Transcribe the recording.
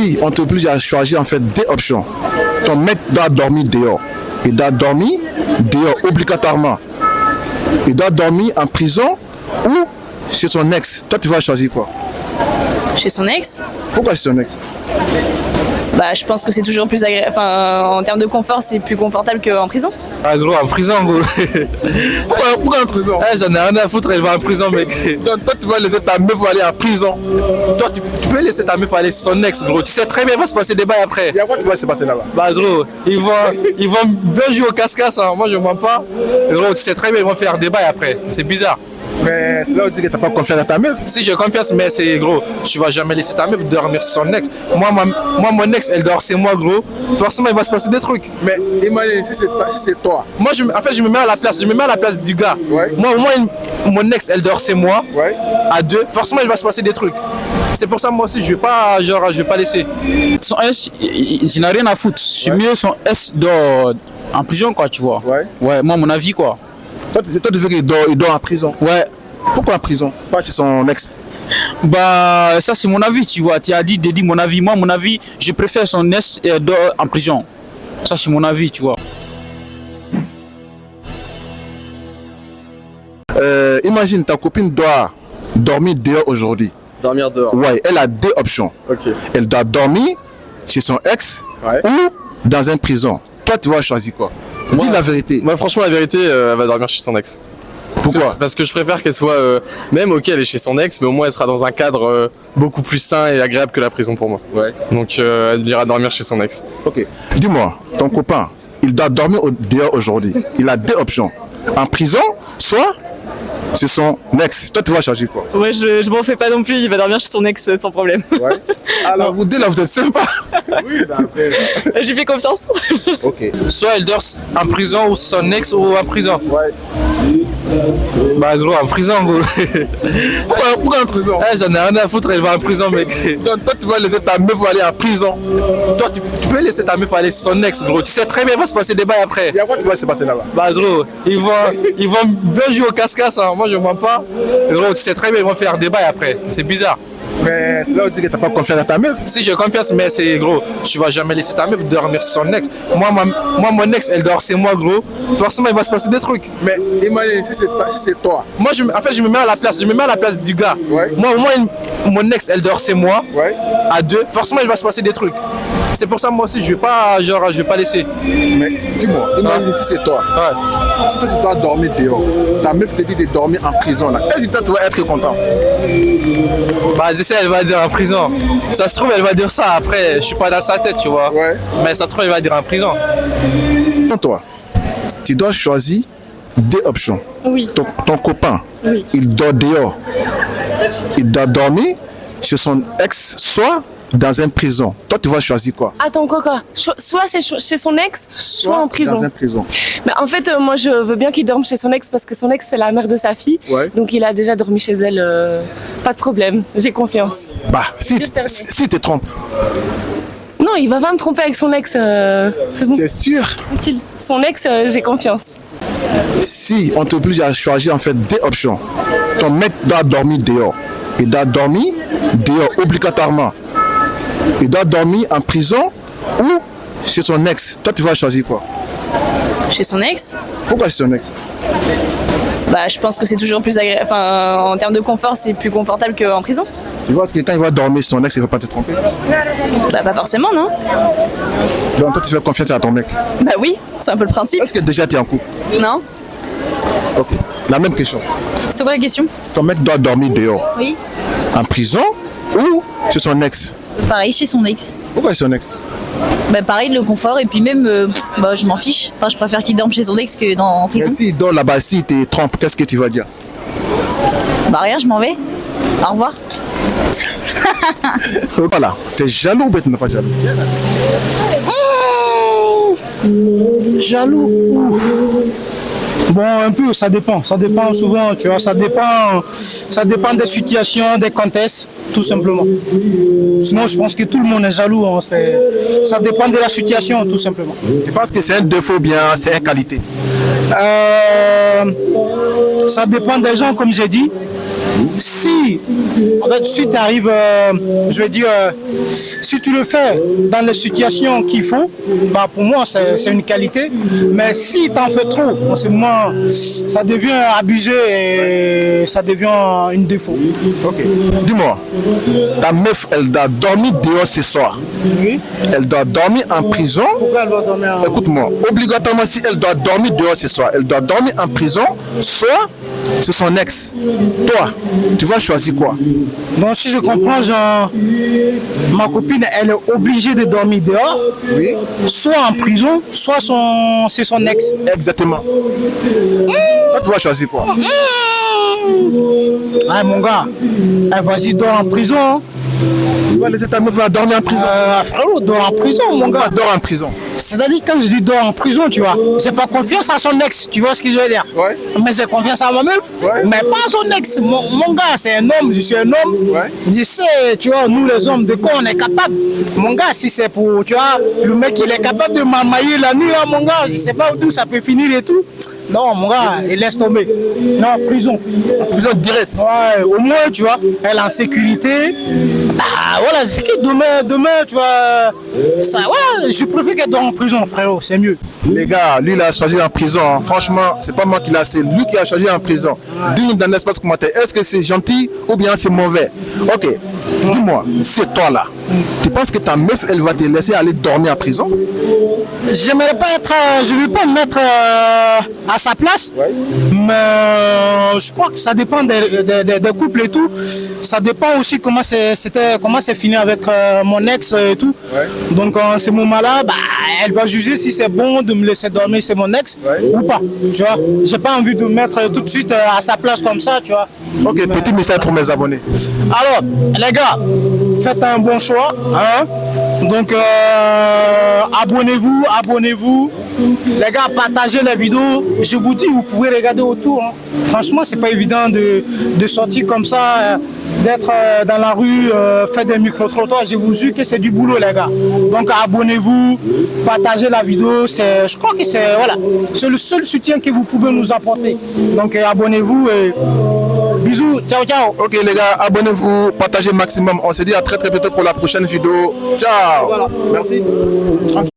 Si on t'oblige à choisir en fait deux options, ton mec doit dormir dehors. Il doit dormir dehors obligatoirement. Il doit dormir en prison ou chez son ex. Toi, tu vas choisir quoi? Chez son ex? Pourquoi chez son ex? Bah, je pense que c'est toujours plus agréable. Enfin, en termes de confort, c'est plus confortable qu'en prison. Ah gros, en prison gros. Pourquoi en prison? J'en ai rien à foutre, elle va en prison mec. Donc, toi, tu vas laisser ta meuf aller en prison. Toi tu peux laisser ta meuf aller chez son ex gros. Tu sais très bien, il va se passer des bails après. Il y a quoi qui va se passer là-bas? Bah gros, ils vont bien jouer au casse-casse, hein. Moi je mens pas. Gros, tu sais très bien, ils vont faire des bails après. C'est bizarre. Mais c'est là où tu dis que t'as pas confiance à ta meuf. Si j'ai confiance, mais c'est gros, tu vas jamais laisser ta meuf dormir sur son ex. Moi, mon ex, elle dort, c'est moi gros. Forcément, il va se passer des trucs. Mais imagine si c'est toi. Moi, en fait, je me mets à la place du gars. Ouais. Moi, mon ex, elle dort, c'est moi. Ouais. À deux, forcément, il va se passer des trucs. C'est pour ça, moi aussi, je vais pas laisser. Son S, il n'a rien à foutre. C'est mieux son S dort en prison, quoi, tu vois. Ouais. Ouais, moi, mon avis, quoi. Toi, tu veux qu'il dort en prison. Ouais. Pourquoi en prison? Pas chez son ex. Bah, ça, c'est mon avis, tu vois. Tu as dit de dire mon avis. Moi, mon avis, je préfère son S dort en prison. Ça, c'est mon avis, tu vois. Imagine ta copine doit dormir dehors aujourd'hui. Dormir dehors. Ouais, elle a deux options. Ok. Elle doit dormir chez son ex Ouais. ou dans une prison. Toi, tu vas choisir quoi? Dis la vérité. Moi, franchement, la vérité, elle va dormir chez son ex. Pourquoi? Parce que je préfère qu'elle soit, même ok, elle est chez son ex, mais au moins elle sera dans un cadre beaucoup plus sain et agréable que la prison pour moi. Ouais. Donc elle ira dormir chez son ex. Ok. Dis-moi, ton copain, il doit dormir dehors aujourd'hui. Il a deux options. En prison, soit chez son ex. Toi, tu vas choisir quoi? Ouais, je m'en fais pas non plus, il va dormir chez son ex sans problème. Ouais. Alors, vous deux là, vous êtes sympa. Oui, J'ai fait confiance. ok. Soit elle dort en prison ou son ex ou en prison. Ouais. Bah gros, en prison gros. Pourquoi en prison? J'en ai rien à foutre, elle va en prison mec. Donc, toi, tu vas laisser ta meuf aller en prison. Toi tu peux laisser ta meuf aller chez son ex gros. Tu sais très bien, il va se passer des bails après. Il y a quoi qui va se passer là-bas? Bah gros, ils vont bien jouer au casse-casse, hein. Moi je mens pas. Gros, tu sais très bien, ils vont faire des bails après. C'est bizarre. Mais c'est là où tu dis que t'as pas confiance à ta meuf. Si j'ai confiance, mais c'est gros, tu vas jamais laisser ta meuf dormir sur son ex. Moi, mon ex, elle dort, c'est moi gros. Forcément, il va se passer des trucs. Mais imagine si c'est toi. Moi, en fait, je me mets à la place du gars. Ouais. Moi, mon ex, elle dort, c'est moi. Ouais. À deux, forcément, il va se passer des trucs. C'est pour ça, moi aussi, je vais pas laisser. Mais dis-moi, imagine si c'est toi. Ouais. Si toi tu dois dormir dehors, ta meuf te dit de dormir en prison là. Est-ce que toi tu vas être content? Bah, j'essaie, elle va dire en prison. Ça se trouve, elle va dire ça après. Je suis pas dans sa tête, tu vois. Ouais. Mais ça se trouve, elle va dire en prison. Toi, tu dois choisir deux options. Oui. Ton copain, Oui. il dort dehors. Il doit dormir chez son ex, soit dans une prison. Toi, tu vas choisir quoi? Attends, quoi Soit c'est chez son ex, soit en prison. Dans une prison. Mais en fait, moi, je veux bien qu'il dorme chez son ex parce que son ex, c'est la mère de sa fille. Ouais. Donc, il a déjà dormi chez elle. Pas de problème. J'ai confiance. Bah, si Dieu fermé. tu te trompes, Non, il va pas me tromper avec son ex. C'est bon. tu es sûr? Tranquille. Son ex, j'ai confiance. Si on t'oblige à choisir en fait deux options, ton mec doit dormir dehors. Il doit dormir dehors obligatoirement. Il doit dormir en prison ou chez son ex. Toi, tu vas choisir quoi? Chez son ex? Pourquoi chez son ex? Bah, je pense que c'est toujours plus agréable. Enfin, en termes de confort, c'est plus confortable qu'en prison. Tu vois, parce que quand il va dormir chez son ex, il ne va pas te tromper. Bah, pas forcément, non? Donc toi, tu fais confiance à ton mec. Bah oui, c'est un peu le principe. Est-ce que déjà tu es en couple? Non? Ok. La même question. C'était quoi la question? Ton mec doit dormir dehors. Oui. En prison ou chez son ex? Pareil chez son ex. Pourquoi chez son ex? Bah pareil, le confort, et puis même, bah je m'en fiche. Enfin, je préfère qu'il dorme chez son ex que en Mais prison. s'il dort là-bas, s'il te trompe, qu'est-ce que tu vas dire? Bah rien, je m'en vais. Au revoir. Voilà. T'es jaloux ou tu n'es pas jaloux? Jaloux. Bon, un peu, ça dépend souvent, tu vois, ça dépend des situations, des contextes, tout simplement. Sinon, je pense que tout le monde est jaloux, hein, ça dépend de la situation, tout simplement. Je pense que c'est un défaut ou bien c'est une qualité. Ça dépend des gens, comme j'ai dit, Si, en fait, si tu arrives, je veux dire, si tu le fais dans les situations qu'il faut, bah pour moi c'est une qualité. Mais si tu en fais trop, en ce moment, ça devient abusé et ça devient une défaut. Ok. Dis-moi, ta meuf, elle doit dormir dehors ce soir. Oui. Elle doit dormir en prison. Pourquoi elle va dormir en... Écoute-moi, obligatoirement, si elle doit dormir dehors ce soir, elle doit dormir en prison, soit sur son ex. Toi, tu vas choisir quoi? Donc si je comprends, genre, ma copine, elle est obligée de dormir dehors, Oui. soit en prison, soit c'est son ex. Exactement. Toi, tu vas choisir quoi? Ah mon gars, vas-y, dors en prison. Hein. Tu vas laisser ta meuf là dormir en prison? Frérot, dors en prison, mon gars. Dors en prison. C'est-à-dire, quand je dis dors en prison, tu vois, c'est pas confiance à son ex, tu vois ce que je veux dire? Ouais. Mais c'est confiance à ma meuf, Ouais. mais pas à son ex. Mon gars, c'est un homme, je suis un homme. Ouais. Je sais, tu vois, nous les hommes, de quoi on est capable. Mon gars, si c'est pour, tu vois, le mec, il est capable de m'amailler la nuit, hein, mon gars, je sais pas d'où ça peut finir et tout. Non, mon gars, il laisse tomber. Non, prison. Prison directe. Ouais, au moins, tu vois, elle est en sécurité. Bah voilà, c'est que demain, tu vois, ça, ouais, je préfère qu'elle dort en prison, frérot, c'est mieux. Les gars, lui, il a choisi en prison. Hein. Franchement, c'est pas moi qui l'a, c'est lui qui a choisi en prison. Dis-nous dans l'espace commentaire, est-ce que c'est gentil ou bien c'est mauvais? Ok, dis-moi, c'est toi là. Tu penses que ta meuf, elle va te laisser aller dormir en prison? J'aimerais pas être, je veux pas me mettre à sa place, mais je crois que ça dépend des couples et tout. Ça dépend aussi comment c'est fini avec mon ex et tout. Donc en ce moment-là, bah, elle va juger si c'est bon de me laisser dormir chez mon ex ou pas. Tu vois, j'ai pas envie de me mettre tout de suite à sa place comme ça, tu vois. Ok, petit message pour mes abonnés. Alors, les gars, faites un bon choix. Hein? Donc, abonnez-vous. Les gars, partagez la vidéo. Je vous dis, vous pouvez regarder autour. Hein. Franchement, c'est pas évident de sortir comme ça, d'être dans la rue, faire des micro-trottoirs. Je vous jure que c'est du boulot, les gars. Donc, abonnez-vous, partagez la vidéo. Je crois que c'est le seul soutien que vous pouvez nous apporter. Donc, abonnez-vous et bisous. Ciao, ciao. Ok les gars, abonnez-vous, partagez maximum. On se dit à très très bientôt pour la prochaine vidéo. Ciao. Voilà. Merci.